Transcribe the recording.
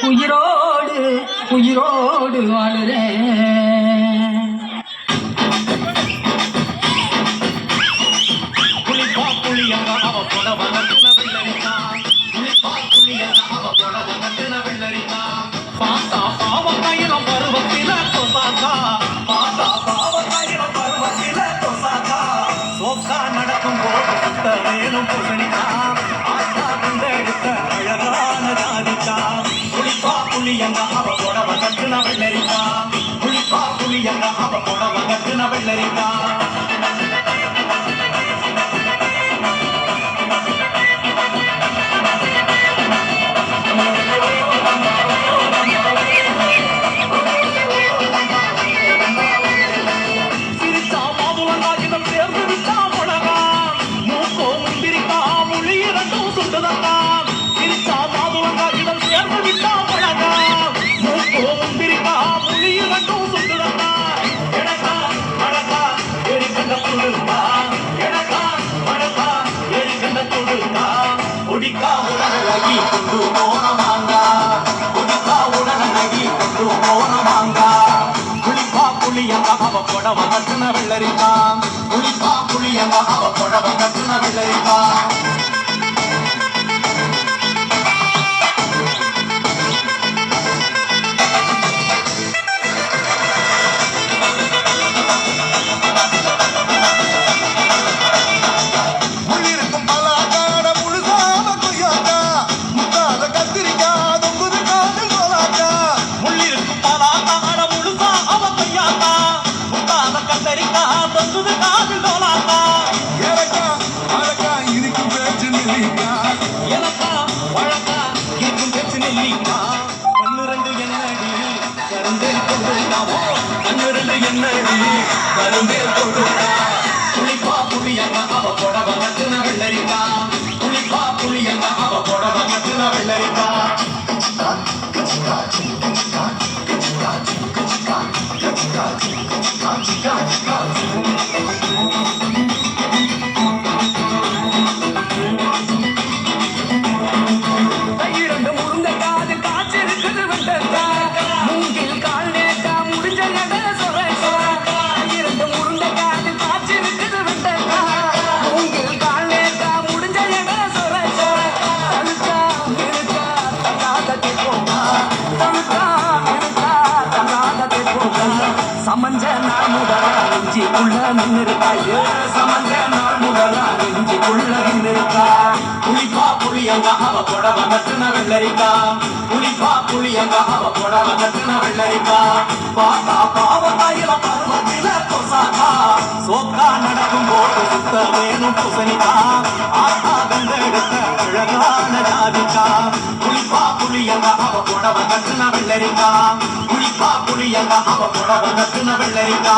உயிரோடு உயிரோடு வாழுறேன். புலிப்பா புளியங்க அவ புடவ நட்டுன வெள்ளரிக்கா. புலிப்பா புளியங்க அவ புடவ நட்டுன வெள்ளரிக்கா. பாத்தா பாவக்காயிலம் பருவத்தில கொசாக்கா. பாத்தா பாவக்காயிலம் பருவத்தில கொசாக்கா. சோக்கா நடக்கும் போது சுத்த வேணும் பூசணிக்கா. ஆத்தா கண்டெடுத்த அழகான ஜாதிக்கா. புலிப்பா புளியங்க அவ புடவ நட்டுன வெள்ளரிக்கா. புலிப்பா புளியங்க அவ புடவ நட்டுன வெள்ளரிக்கா. குடிக்கா உடனடி கொண்டு போனமாங்க. குடிக்கா உடனடி கொண்டு போனமாங்க. குளிப்பா புளியங்க அவ புடவ கட்டுன வெள்ளரிக்கா. குளிப்பா புளியங்க அவ புடவ கட்டுன வெள்ளரிக்கா. புளிப்பா புளியங்க அவ புடவ கட்டுன வெள்ளரிக்கா. புளிப்பா புளியங்க அவ புடவ கட்டுன வெள்ளரிக்கா. இரண்டு முருங்க காது காய்ச்சி இருக்குது வெண்டக்கா. மூங்கில் கால் நேக்கா முடிஞ்ச நட சொரக்கா. இரண்டு முருங்க காது காய்ச்சி இருக்குது வெண்டக்கா. மூங்கில் கால் நேக்கா முடிஞ்ச நட சொரக்கா. தழுக்கா இருக்கா தங்காதத்தை போக்கா. தழுக்கா இருக்கா தங்காதத்தை போக்கா. சமஞ்ச நாள் முதலா நெஞ்சிக்குள்ள நின்னுருக்கா. சமஞ்ச நாள் முதலா நெஞ்சிக்குள்ள நின்னுருக்கா. புளிப்பா புளியங்க அவ புடவ கட்டுன வெள்ளரிக்கா. புளிப்பா புளியங்க அவ புடவ கட்டுன வெள்ளரிக்கா. பாத்தா பாவக்காயில பருவத்தில கொசாக்கா. சோக்கா நடக்கும் போது சுத்த வேணும் பூசணிக்கா. ஆத்தா கண்டெடுத்த அழகான ஜாதிக்கா. புளிப்பா புளியங்க அவ புடவ கட்டுன வெள்ளரிக்கா. புளிப்பா புளியங்க அவ புடவ கட்டுன வெள்ளரிக்கா.